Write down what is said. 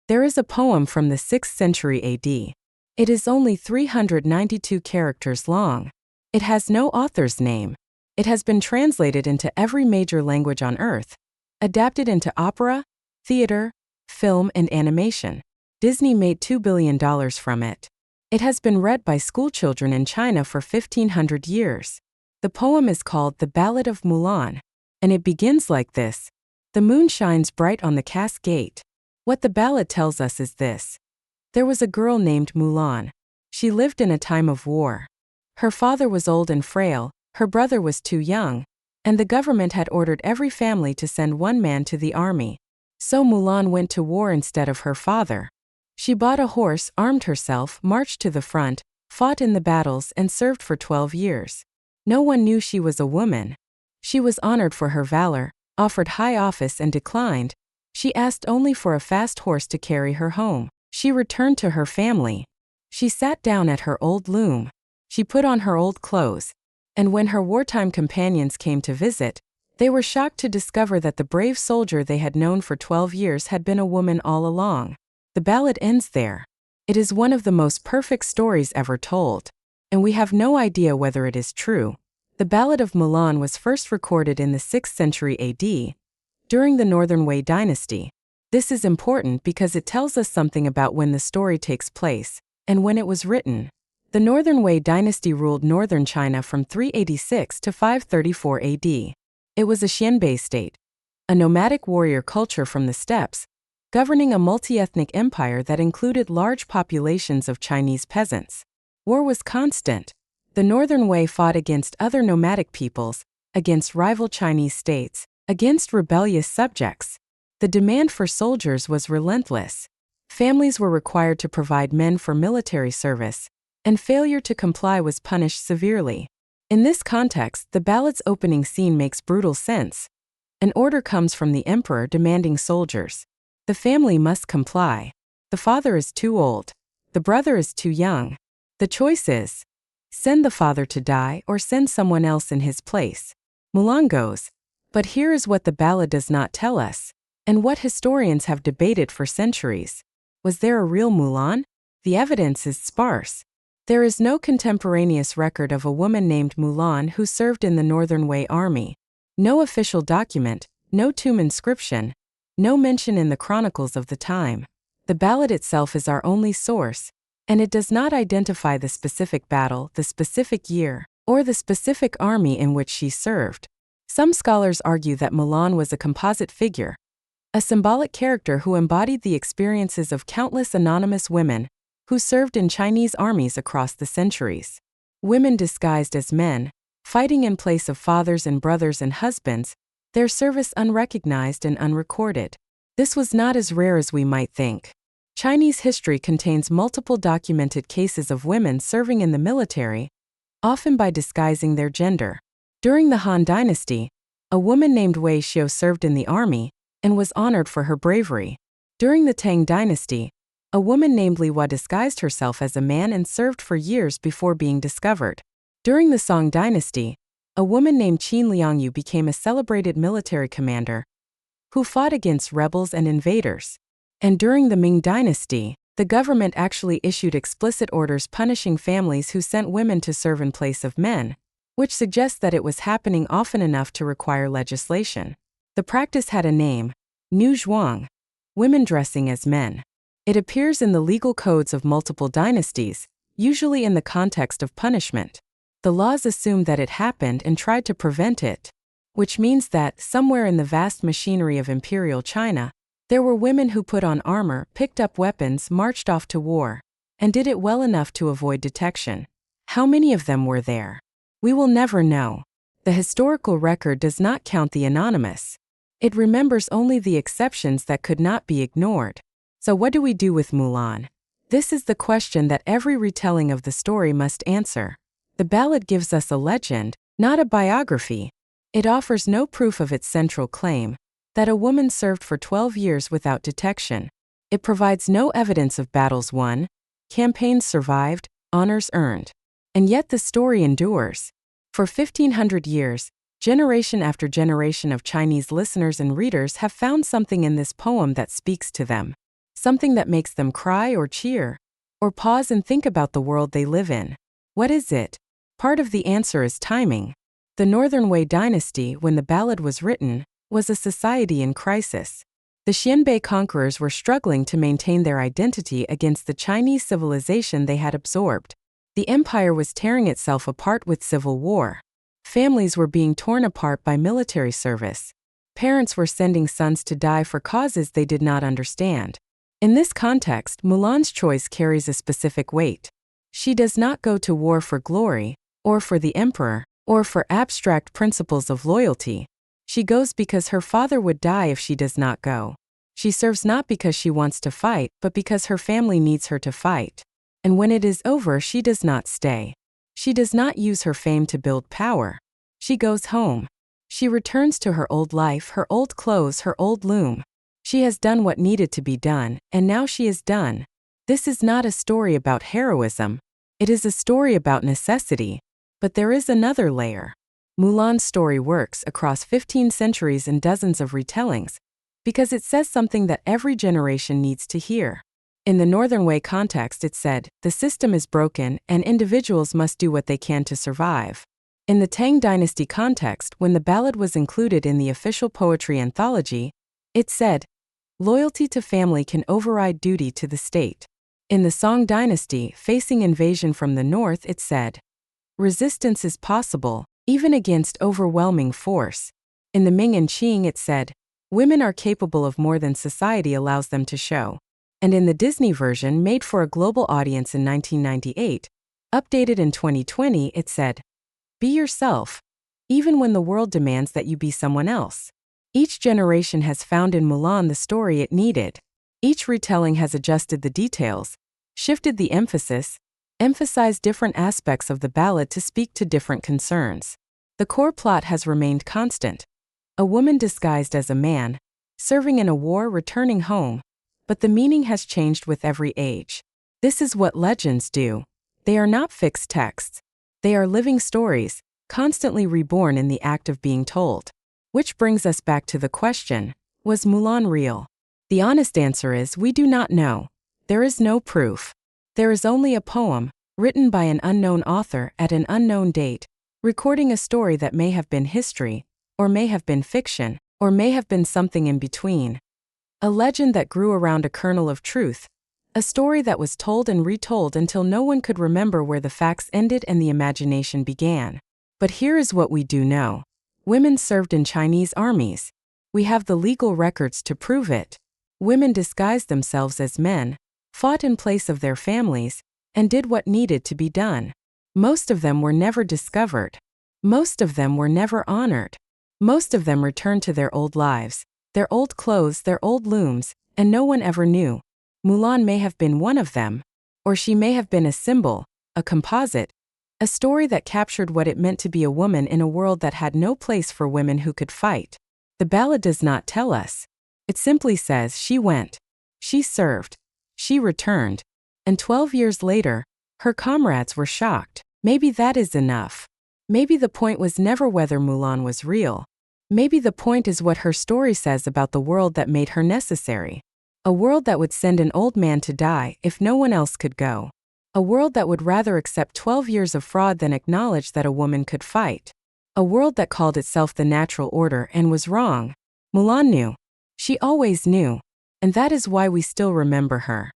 There is a poem from the 6th century AD. It is only 392 characters long. It has no author's name. It has been translated into every major language on earth, adapted into opera, theater, film, and animation. Disney made $2 billion from it. It has been read by schoolchildren in China for 1500 years. The poem is called The Ballad of Mulan, and it begins like this. The moon shines bright on the cascade. What the ballad tells us is this. There was a girl named Mulan. She lived in a time of war. Her father was old and frail, her brother was too young, and the government had ordered every family to send one man to the army. So Mulan went to war instead of her father. She bought a horse, armed herself, marched to the front, fought in the battles, and served for 12 years. No one knew she was a woman. She was honored for her valor, offered high office and declined. She asked only for a fast horse to carry her home. She returned to her family. She sat down at her old loom. She put on her old clothes. And when her wartime companions came to visit, they were shocked to discover that the brave soldier they had known for 12 years had been a woman all along. The ballad ends there. It is one of the most perfect stories ever told. And we have no idea whether it is true. The Ballad of Mulan was first recorded in the 6th century AD, during the Northern Wei dynasty. This is important because it tells us something about when the story takes place, and when it was written. The Northern Wei dynasty ruled northern China from 386 to 534 AD. It was a Xianbei state, a nomadic warrior culture from the steppes, governing a multi-ethnic empire that included large populations of Chinese peasants. War was constant. The Northern Wei fought against other nomadic peoples, against rival Chinese states, against rebellious subjects. The demand for soldiers was relentless. Families were required to provide men for military service, and failure to comply was punished severely. In this context, the ballad's opening scene makes brutal sense. An order comes from the emperor demanding soldiers. The family must comply. The father is too old. The brother is too young. The choice is, send the father to die or send someone else in his place. Mulan goes. But here is what the ballad does not tell us, and what historians have debated for centuries. Was there a real Mulan? The evidence is sparse. There is no contemporaneous record of a woman named Mulan who served in the Northern Wei army. No official document, no tomb inscription, no mention in the chronicles of the time. The ballad itself is our only source, and it does not identify the specific battle, the specific year, or the specific army in which she served. Some scholars argue that Mulan was a composite figure, a symbolic character who embodied the experiences of countless anonymous women who served in Chinese armies across the centuries. Women disguised as men, fighting in place of fathers and brothers and husbands, their service unrecognized and unrecorded. This was not as rare as we might think. Chinese history contains multiple documented cases of women serving in the military, often by disguising their gender. During the Han Dynasty, a woman named Wei Xiu served in the army and was honored for her bravery. During the Tang Dynasty, a woman named Li Hua disguised herself as a man and served for years before being discovered. During the Song Dynasty, a woman named Qin Liangyu became a celebrated military commander who fought against rebels and invaders. And during the Ming Dynasty, the government actually issued explicit orders punishing families who sent women to serve in place of men, which suggests that it was happening often enough to require legislation. The practice had a name, Nu Zhuang, women dressing as men. It appears in the legal codes of multiple dynasties, usually in the context of punishment. The laws assumed that it happened and tried to prevent it, which means that, somewhere in the vast machinery of imperial China, there were women who put on armor, picked up weapons, marched off to war, and did it well enough to avoid detection. How many of them were there? We will never know. The historical record does not count the anonymous. It remembers only the exceptions that could not be ignored. So what do we do with Mulan? This is the question that every retelling of the story must answer. The ballad gives us a legend, not a biography. It offers no proof of its central claim, that a woman served for 12 years without detection. It provides no evidence of battles won, campaigns survived, honors earned. And yet the story endures. For 1500 years, generation after generation of Chinese listeners and readers have found something in this poem that speaks to them. Something that makes them cry or cheer, or pause and think about the world they live in. What is it? Part of the answer is timing. The Northern Wei dynasty, when the ballad was written, was a society in crisis. The Xianbei conquerors were struggling to maintain their identity against the Chinese civilization they had absorbed. The empire was tearing itself apart with civil war. Families were being torn apart by military service. Parents were sending sons to die for causes they did not understand. In this context, Mulan's choice carries a specific weight. She does not go to war for glory, or for the emperor, or for abstract principles of loyalty. She goes because her father would die if she does not go. She serves not because she wants to fight, but because her family needs her to fight. And when it is over, she does not stay. She does not use her fame to build power. She goes home. She returns to her old life, her old clothes, her old loom. She has done what needed to be done, and now she is done. This is not a story about heroism. It is a story about necessity. But there is another layer. Mulan's story works across 15 centuries and dozens of retellings, because it says something that every generation needs to hear. In the Northern Wei context, it said, the system is broken and individuals must do what they can to survive. In the Tang Dynasty context, when the ballad was included in the official poetry anthology, it said, loyalty to family can override duty to the state. In the Song Dynasty, facing invasion from the north, it said, resistance is possible, even against overwhelming force. In the Ming and Qing, it said, women are capable of more than society allows them to show. And in the Disney version, made for a global audience in 1998, updated in 2020, it said, be yourself, even when the world demands that you be someone else. Each generation has found in Mulan the story it needed. Each retelling has adjusted the details, shifted the emphasis, emphasized different aspects of the ballad to speak to different concerns. The core plot has remained constant. A woman disguised as a man, serving in a war, returning home, but the meaning has changed with every age. This is what legends do. They are not fixed texts. They are living stories, constantly reborn in the act of being told. Which brings us back to the question, was Mulan real? The honest answer is we do not know. There is no proof. There is only a poem, written by an unknown author at an unknown date, recording a story that may have been history, or may have been fiction, or may have been something in between. A legend that grew around a kernel of truth. A story that was told and retold until no one could remember where the facts ended and the imagination began. But here is what we do know. Women served in Chinese armies. We have the legal records to prove it. Women disguised themselves as men, fought in place of their families, and did what needed to be done. Most of them were never discovered. Most of them were never honored. Most of them returned to their old lives, their old clothes, their old looms, and no one ever knew. Mulan may have been one of them, or she may have been a symbol, a composite, a story that captured what it meant to be a woman in a world that had no place for women who could fight. The ballad does not tell us. It simply says she went, she served, she returned, and 12 years later, her comrades were shocked. Maybe that is enough. Maybe the point was never whether Mulan was real. Maybe the point is what her story says about the world that made her necessary. A world that would send an old man to die if no one else could go. A world that would rather accept 12 years of fraud than acknowledge that a woman could fight. A world that called itself the natural order and was wrong. Mulan knew. She always knew. And that is why we still remember her.